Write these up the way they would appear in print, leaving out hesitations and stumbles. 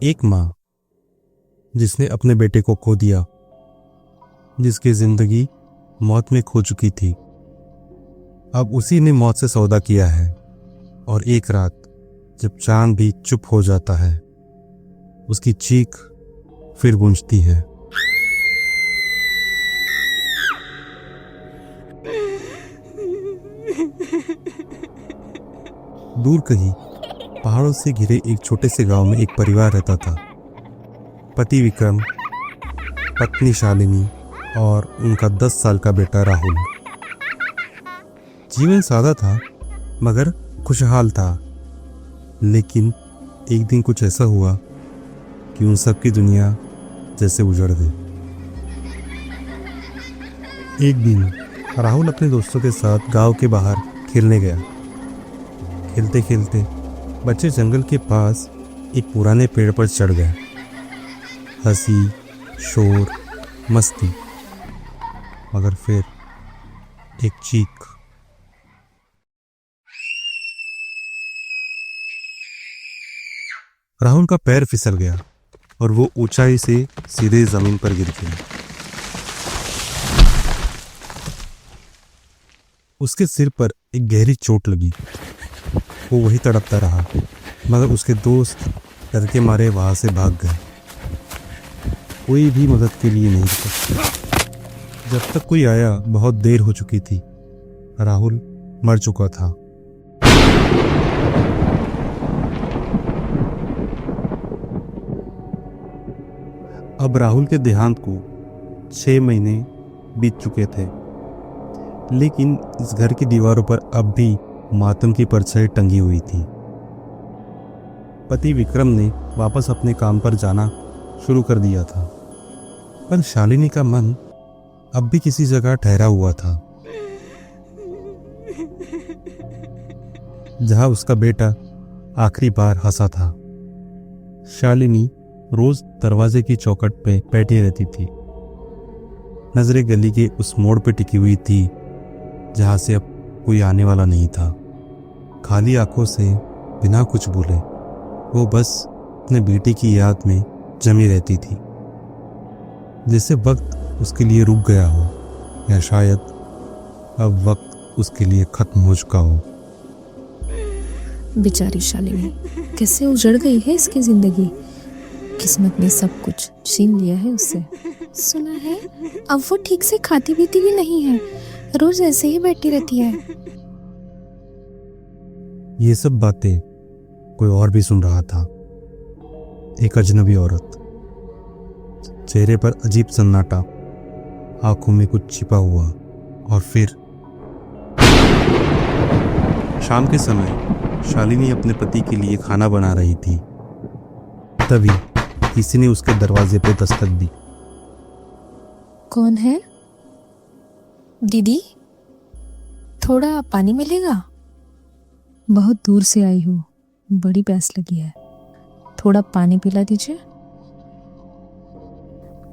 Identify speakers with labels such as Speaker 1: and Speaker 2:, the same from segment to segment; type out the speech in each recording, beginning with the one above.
Speaker 1: एक माँ जिसने अपने बेटे को खो दिया, जिसकी जिंदगी मौत में खो चुकी थी, अब उसी ने मौत से सौदा किया है। और एक रात जब चांद भी चुप हो जाता है, उसकी चीख फिर गूंजती है। दूर कहीं पहाड़ों से घिरे एक छोटे से गांव में एक परिवार रहता था। पति विक्रम, पत्नी शालिनी और उनका 10 साल का बेटा राहुल। जीवन सादा था मगर खुशहाल था। लेकिन एक दिन कुछ ऐसा हुआ कि उन सब की दुनिया जैसे उजड़ गई। एक दिन राहुल अपने दोस्तों के साथ गांव के बाहर खेलने गया। खेलते खेलते बच्चे जंगल के पास एक पुराने पेड़ पर चढ़ गए। हंसी, शोर, मस्ती, मगर फिर एक चीख। राहुल का पैर फिसल गया और वो ऊंचाई से सीधे जमीन पर गिर गया। उसके सिर पर एक गहरी चोट लगी। वो वही तड़पता रहा, मगर उसके दोस्त डर के मारे वहां से भाग गए। कोई भी मदद के लिए नहीं रुका। जब तक कोई आया बहुत देर हो चुकी थी। राहुल मर चुका था। अब राहुल के देहांत को 6 महीने बीत चुके थे, लेकिन इस घर की दीवारों पर अब भी मातम की परछाई टंगी हुई थी। पति विक्रम ने वापस अपने काम पर जाना शुरू कर दिया था, पर शालिनी का मन अब भी किसी जगह ठहरा हुआ था, जहां उसका बेटा आखिरी बार हंसा था। शालिनी रोज दरवाजे की चौखट पे बैठी रहती थी। नजरें गली के उस मोड़ पे टिकी हुई थी जहां से अब कोई आने वाला नहीं था। खाली आंखों से बिना कुछ बोले वो बस अपने बेटे की याद में जमी रहती थी। जैसे वक्त उसके लिए रुक गया हो, या शायद अब वक्त उसके लिए खत्म हो चुका हो।
Speaker 2: बेचारी शालिनी कैसे उजड़ गई है इसकी जिंदगी। किस्मत ने सब कुछ छीन लिया है उससे। सुना है अब वो ठीक से खाती पीती भी नहीं है, रोज ऐसे ही बैठी रहती है।
Speaker 1: ये सब बातें कोई और भी सुन रहा था। एक अजनबी औरत, चेहरे पर अजीब सन्नाटा, आंखों में कुछ छिपा हुआ। और फिर शाम के समय शालिनी अपने पति के लिए खाना बना रही थी। तभी किसी ने उसके दरवाजे पे दस्तक दी।
Speaker 2: कौन है? दीदी, थोड़ा पानी मिलेगा? बहुत दूर से आई हूँ, बड़ी प्यास लगी है, थोड़ा पानी पिला दीजिए।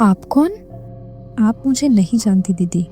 Speaker 2: आप कौन? आप मुझे नहीं जानती दीदी,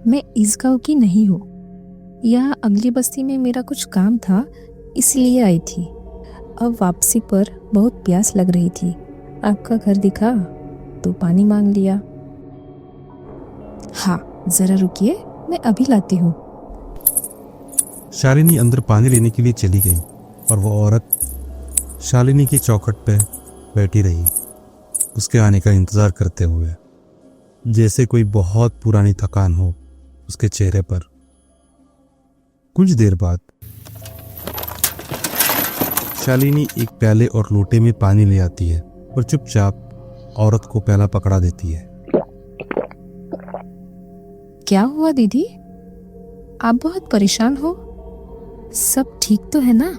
Speaker 2: मैं इस गांव की नहीं हूँ। यहाँ अगली बस्ती में मेरा कुछ काम था, इसलिए आई थी। अब वापसी पर बहुत प्यास लग रही थी, आपका घर दिखा तो पानी मांग लिया। हाँ जरा रुकिए, मैं अभी लाती हूँ।
Speaker 1: शालिनी अंदर पानी लेने के लिए चली गई और वो औरत शालिनी की चौखट पे बैठी रही, उसके आने का इंतजार करते हुए, जैसे कोई बहुत पुरानी थकान हो उसके चेहरे पर। कुछ देर बाद शालिनी एक प्याले और लोटे में पानी ले आती है और चुपचाप औरत को प्याला पकड़ा देती है।
Speaker 2: क्या हुआ दीदी, आप बहुत परेशान हो? सब ठीक तो है ना?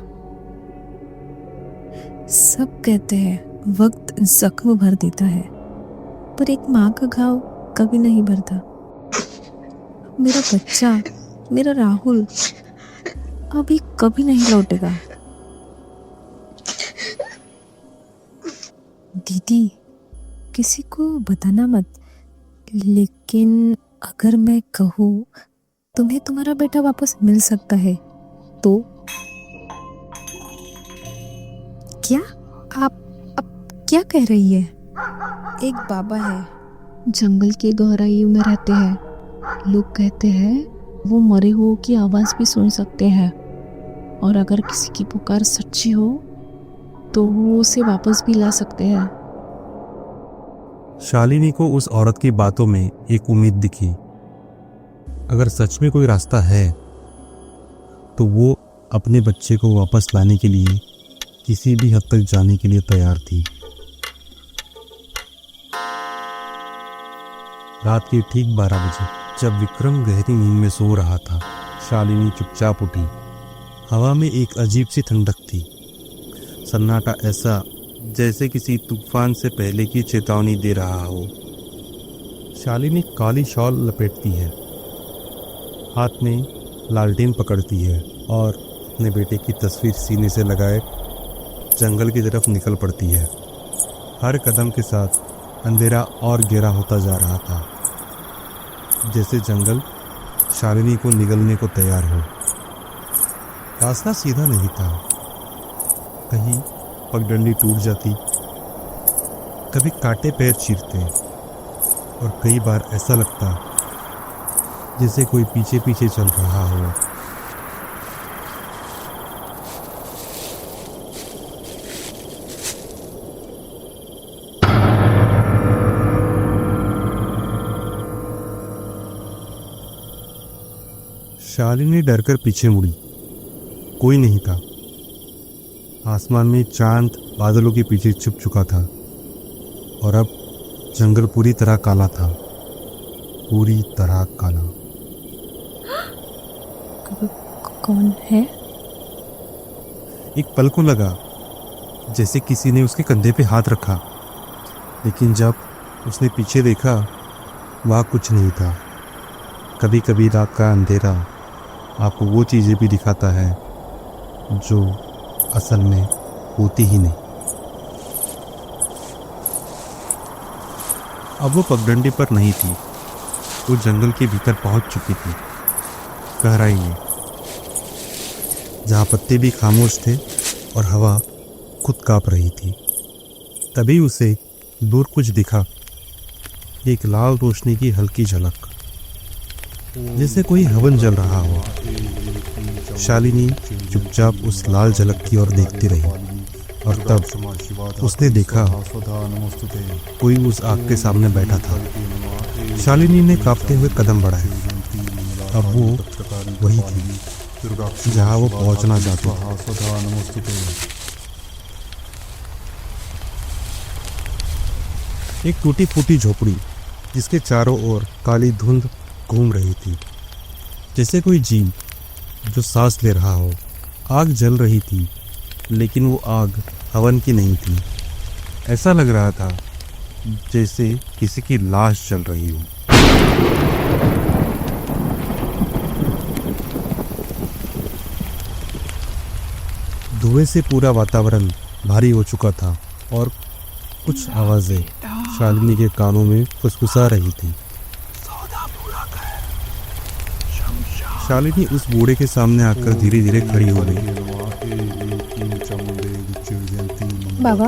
Speaker 2: सब कहते हैं वक्त जख्म भर देता है, पर एक माँ का घाव कभी नहीं भरता। मेरा बच्चा, मेरा राहुल अभी कभी नहीं लौटेगा। दीदी, किसी को बताना मत, लेकिन अगर मैं कहूँ तुम्हें तुम्हारा बेटा वापस मिल सकता है तो? क्या आप क्या कह रही है?
Speaker 3: एक बाबा है, जंगल की गहराई में रहते हैं। लोग कहते हैं वो मरे हुओं की आवाज़ भी सुन सकते हैं, और अगर किसी की पुकार सच्ची हो तो वो उसे वापस भी ला सकते हैं।
Speaker 1: शालिनी को उस औरत की बातों में एक उम्मीद दिखी। अगर सच में कोई रास्ता है तो वो अपने बच्चे को वापस लाने के लिए किसी भी हद तक जाने के लिए तैयार थी। रात के ठीक 12 बजे जब विक्रम गहरी नींद में सो रहा था, शालिनी चुपचाप उठी। हवा में एक अजीब सी ठंडक थी। सन्नाटा ऐसा जैसे किसी तूफान से पहले की चेतावनी दे रहा हो। शालिनी काली शॉल लपेटती है, हाथ में लालटेन पकड़ती है और अपने बेटे की तस्वीर सीने से लगाए जंगल की तरफ निकल पड़ती है। हर कदम के साथ अंधेरा और गहरा होता जा रहा था, जैसे जंगल शालिनी को निगलने को तैयार हो। रास्ता सीधा नहीं था, कहीं पगडंडी टूट जाती, कभी कांटे पैर चीरते और कई बार ऐसा लगता जैसे कोई पीछे पीछे चल रहा हो। शालिनी डरकर पीछे मुड़ी। कोई नहीं था। आसमान में चांद बादलों के पीछे छुप चुका था और अब जंगल पूरी तरह काला था, पूरी तरह काला।
Speaker 2: कौन है?
Speaker 1: एक पल को लगा जैसे किसी ने उसके कंधे पे हाथ रखा, लेकिन जब उसने पीछे देखा वहाँ कुछ नहीं था। कभी कभी रात का अंधेरा आपको वो चीज़ें भी दिखाता है जो असल में होती ही नहीं। अब वो पगडंडी पर नहीं थी, वो जंगल के भीतर पहुंच चुकी थी, गहराई में, जहाँ पत्ते भी खामोश थे और हवा खुद कांप रही थी। तभी उसे दूर कुछ दिखा, एक लाल रोशनी की हल्की झलक, जैसे कोई हवन जल रहा हो। शालिनी चुपचाप उस लाल झलक की ओर देखती रही और तब उसने देखा कोई उस आग के सामने बैठा था। शालिनी ने कांपते हुए कदम बढ़ाए। अब वो वही थी जहां वो पहुंचना चाहती थी। एक टूटी फूटी झोपड़ी जिसके चारों ओर काली धुंध घूम रही थी, जैसे कोई जीव जो सांस ले रहा हो। आग जल रही थी, लेकिन वो आग हवन की नहीं थी। ऐसा लग रहा था जैसे किसी की लाश जल रही हो। धुएं से पूरा वातावरण भारी हो चुका था और कुछ आवाजें शालिनी के कानों में फुसफुसा रही थी। शालिनी उस बूढ़े के सामने आकर धीरे धीरे खड़ी हो गई।
Speaker 2: बाबा,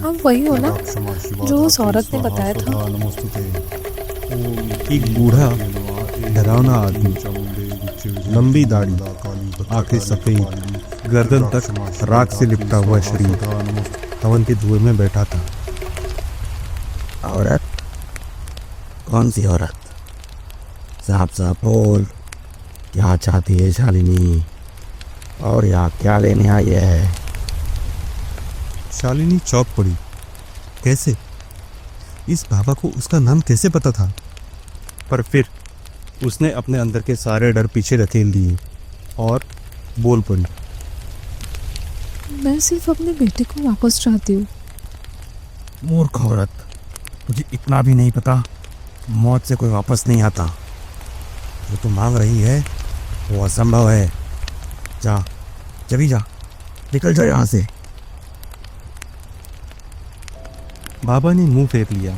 Speaker 2: आप वही हो ना जो उस औरत ने बताया था?
Speaker 1: एक बूढ़ा डरावना आदमी, लंबी दाढ़ी, आंखें सफेद, गर्दन तक राख से लिपटा हुआ शरीर, हवन के धुएं में बैठा था।
Speaker 4: औरत? कौन सी औरत? साफ साफ बोल, क्या चाहती है शालिनी, और यहाँ क्या लेने आई है?
Speaker 1: शालिनी चौंक पड़ी। कैसे? इस बाबा को उसका नाम कैसे पता था? पर फिर उसने अपने अंदर के सारे डर पीछे धकेल दिए और बोल पड़ी।
Speaker 2: मैं सिर्फ अपने बेटे को वापस चाहती हूँ।
Speaker 4: मूर्ख औरत, तुझे इतना भी नहीं पता मौत से कोई वापस नहीं आता। जो तू मांग रही है वो असंभव है। जा, चली जा, निकल जा यहाँ से।
Speaker 1: बाबा ने मुंह फेर लिया,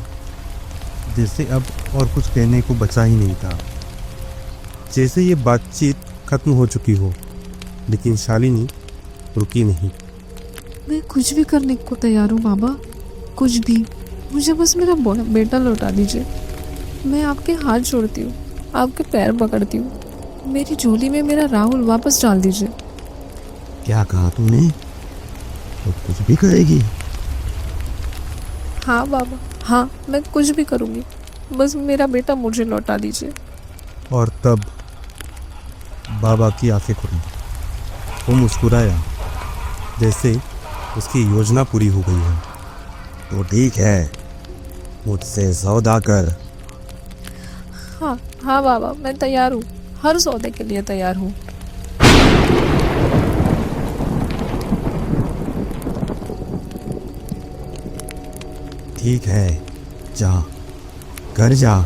Speaker 1: जैसे अब और कुछ कहने को बचा ही नहीं था, जैसे ये बातचीत खत्म हो चुकी हो। लेकिन शालिनी रुकी नहीं।
Speaker 3: मैं कुछ भी करने को तैयार हूँ बाबा, कुछ भी। मुझे बस मेरा बेटा लौटा दीजिए। मैं आपके हाथ जोड़ती हूँ, आपके पैर पकड़ती हूँ। मेरी झोली में मेरा राहुल वापस डाल दीजिए।
Speaker 4: क्या कहा तूने? तो कुछ भी करेगी?
Speaker 3: हाँ बाबा, हाँ, मैं कुछ भी करूँगी, बस मेरा बेटा मुझे लौटा दीजिए।
Speaker 1: और तब बाबा की आंखें खुली। वो मुस्कुराया, जैसे उसकी योजना पूरी हो गई है।
Speaker 4: तो ठीक है, मुझसे सौदा कर।
Speaker 3: हाँ हाँ बाबा, मैं तैयार हूँ, हर सौदे के लिए तैयार हूँ।
Speaker 4: ठीक है, जा, घर जा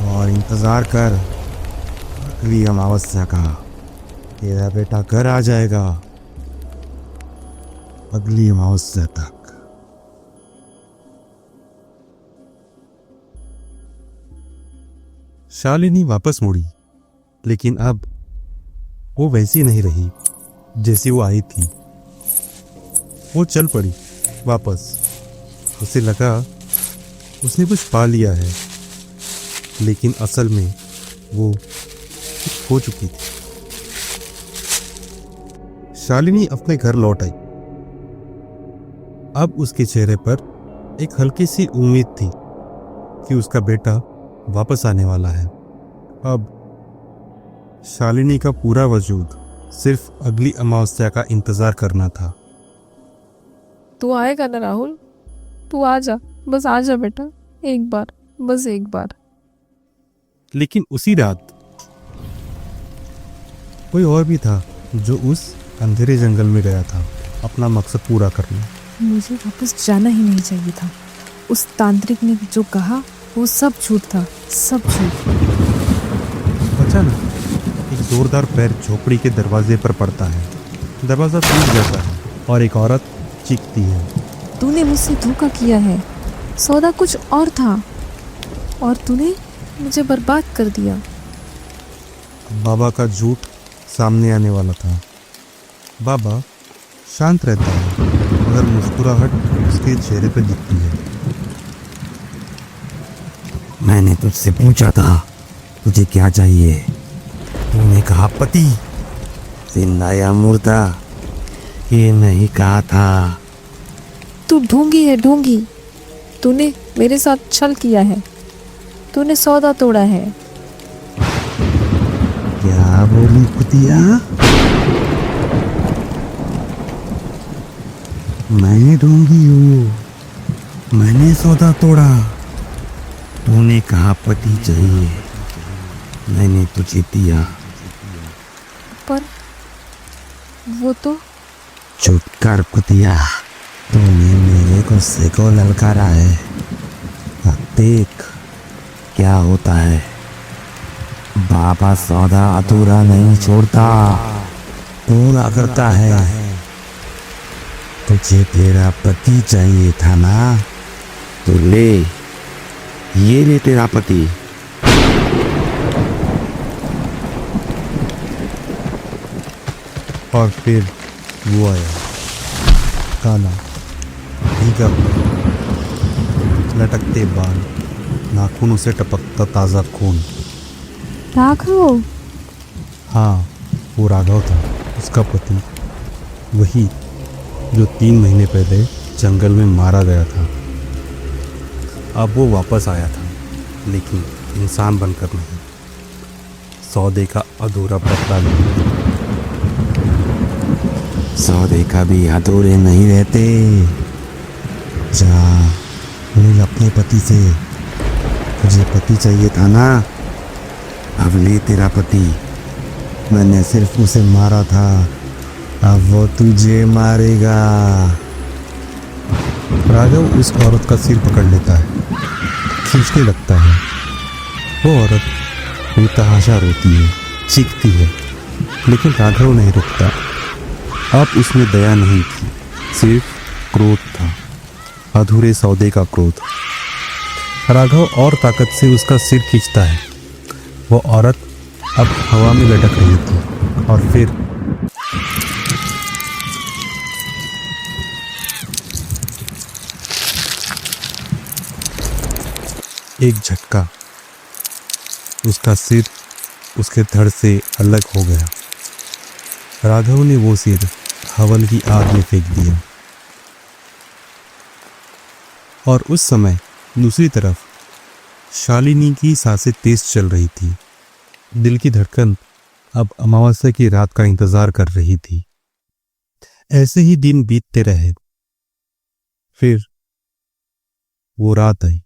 Speaker 4: और इंतजार कर अगली अमावस्या का। तेरा बेटा घर आ जाएगा अगली अमावस्या तक।
Speaker 1: शालिनी वापस मुड़ी, लेकिन अब वो वैसी नहीं रही जैसी वो आई थी। वो चल पड़ी वापस। उसे लगा उसने कुछ पा लिया है, लेकिन असल में वो कुछ खो चुकी थी। शालिनी अपने घर लौट आई। अब उसके चेहरे पर एक हल्की सी उम्मीद थी कि उसका बेटा वापस आने वाला है। अब शालिनी का पूरा वजूद सिर्फ अगली अमावस्या का इंतजार करना था।
Speaker 3: तू आएगा ना राहुल? तू आ जा, बस आ जा बेटा, एक बार, बस एक बार।
Speaker 1: लेकिन उसी रात कोई और भी था जो उस अंधेरे जंगल में गया था अपना मकसद पूरा करने।
Speaker 2: मुझे वापस जाना ही नहीं चाहिए था। उस तांत्रिक ने जो कहा वो सब झूठ था, सब झूठ।
Speaker 1: अचानक एक जोरदार पैर झोपड़ी के दरवाजे पर पड़ता है। दरवाजा टूट जाता है और एक औरत चीखती है,
Speaker 2: तूने मुझसे धोखा किया है, सौदा कुछ और था और तूने मुझे बर्बाद कर दिया।
Speaker 1: बाबा का झूठ सामने आने वाला था। बाबा शांत रहता है, मगर मुस्कुराहट उसके चेहरे पर दिखती है।
Speaker 4: मैंने तुझसे पूछा था तुझे क्या चाहिए, तूने कहा पति, जिंदा या मुर्दा, ये नहीं कहा था।
Speaker 2: तू ढोंगी है, ढोंगी। तूने मेरे साथ छल किया है, तूने सौदा तोड़ा है।
Speaker 4: क्या बोली कुतिया? मैं ढूंढी हूँ, मैंने सौदा तोड़ा। तूने कहा पति चाहिए, मैंने तुझे दिया।
Speaker 2: पर वो तो
Speaker 4: चुप कर कुतिया, तूने मेरे गुस्से को ललकारा है। अब देख क्या होता है। बाबा सौदा अधूरा नहीं छोड़ता, पूरा करता है। तुझे तेरा पति चाहिए था ना, तो ले, ये ले तेरा पति।
Speaker 1: और फिर वो आया, काला, भीगा हुआ, लटकते बाल, नाखूनों से टपकता ताज़ा खून।
Speaker 2: राघव।
Speaker 1: हाँ, वो राघव था, उसका पति, वही जो 3 महीने पहले जंगल में मारा गया था। अब वो वापस आया था, लेकिन इंसान बनकर नहीं, सौदे का अधूरा बदला नहीं।
Speaker 4: सौदे का भी अधूरे नहीं रहते। जा मिल अपने पति से, तुझे पति चाहिए था ना, अब ले तेरा पति। मैंने सिर्फ उसे मारा था, अब वो तुझे मारेगा।
Speaker 1: राघव उस औरत का सिर पकड़ लेता है, खींचने लगता है। वो औरत बेतहाशा रोती है, चीखती है, लेकिन राघव नहीं रुकता। अब उसमें दया नहीं थी, सिर्फ क्रोध था, अधूरे सौदे का क्रोध। राघव और ताकत से उसका सिर खींचता है। वो औरत अब हवा में लटक रही थी और फिर एक झटका, उसका सिर उसके धड़ से अलग हो गया। राघव ने वो सिर हवन की आग में फेंक दिया। और उस समय दूसरी तरफ शालिनी की सांसें तेज चल रही थी। दिल की धड़कन अब अमावस्या की रात का इंतजार कर रही थी। ऐसे ही दिन बीतते रहे। फिर वो रात आई,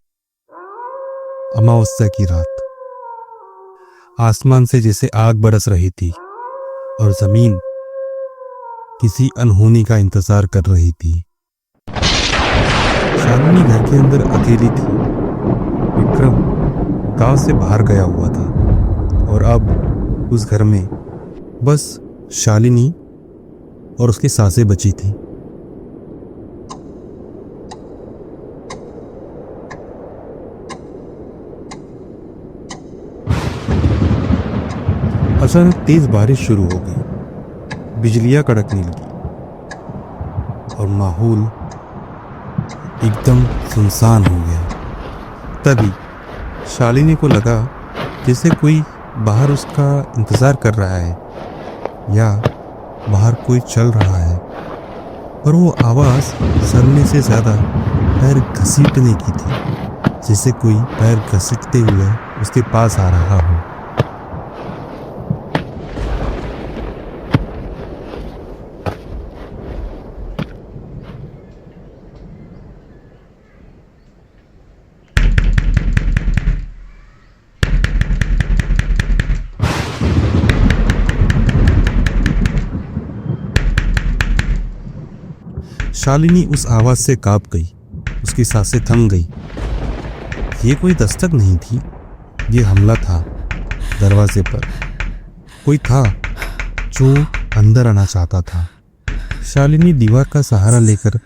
Speaker 1: अमावस्या की रात। आसमान से जैसे आग बरस रही थी और जमीन किसी अनहोनी का इंतजार कर रही थी। शालिनी घर के अंदर अकेली थी। विक्रम गांव से बाहर गया हुआ था और अब उस घर में बस शालिनी और उसकी सांसें बची थी। अचानक तेज बारिश शुरू हो गई, बिजलियां कड़कने लगी और माहौल एकदम सुनसान हो गया। तभी शालिनी को लगा जैसे कोई बाहर उसका इंतजार कर रहा है या बाहर कोई चल रहा है, पर वो आवाज सुनने से ज्यादा पैर घसीटने की थी, जैसे कोई पैर घसीटते हुए उसके पास आ रहा हो। शालिनी उस आवाज से कांप गई, उसकी सांसें थम गई। ये कोई दस्तक नहीं थी, ये हमला था। दरवाजे पर कोई था जो अंदर आना चाहता था। शालिनी दीवार का सहारा लेकर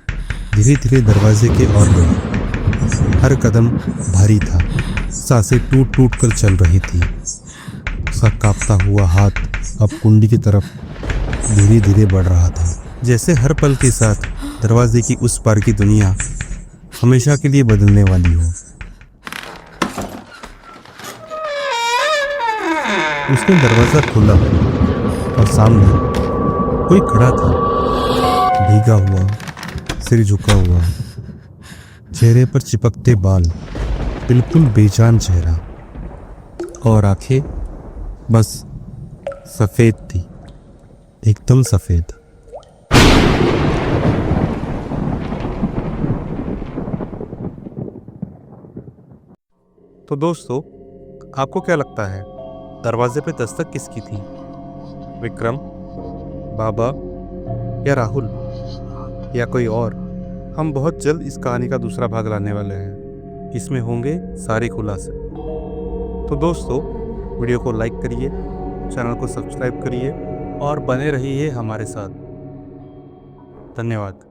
Speaker 1: धीरे धीरे दरवाजे के ओर गई। हर कदम भारी था, सांसें टूट टूट कर चल रही थी। उसका कांपता हुआ हाथ अब कुंडी की तरफ धीरे धीरे बढ़ रहा था, जैसे हर पल के साथ दरवाजे की उस पार की दुनिया हमेशा के लिए बदलने वाली हो। उसने दरवाजा खोला और सामने कोई खड़ा था, भीगा हुआ, सिर झुका हुआ, चेहरे पर चिपकते बाल, बिल्कुल बेजान चेहरा और आंखें बस सफेद थी, एकदम सफेद। तो दोस्तों, आपको क्या लगता है दरवाजे पे दस्तक किसकी थी? विक्रम, बाबा या राहुल या कोई और? हम बहुत जल्द इस कहानी का दूसरा भाग लाने वाले हैं। इसमें होंगे सारे खुलासे। तो दोस्तों, वीडियो को लाइक करिए, चैनल को सब्सक्राइब करिए और बने रहिए हमारे साथ। धन्यवाद।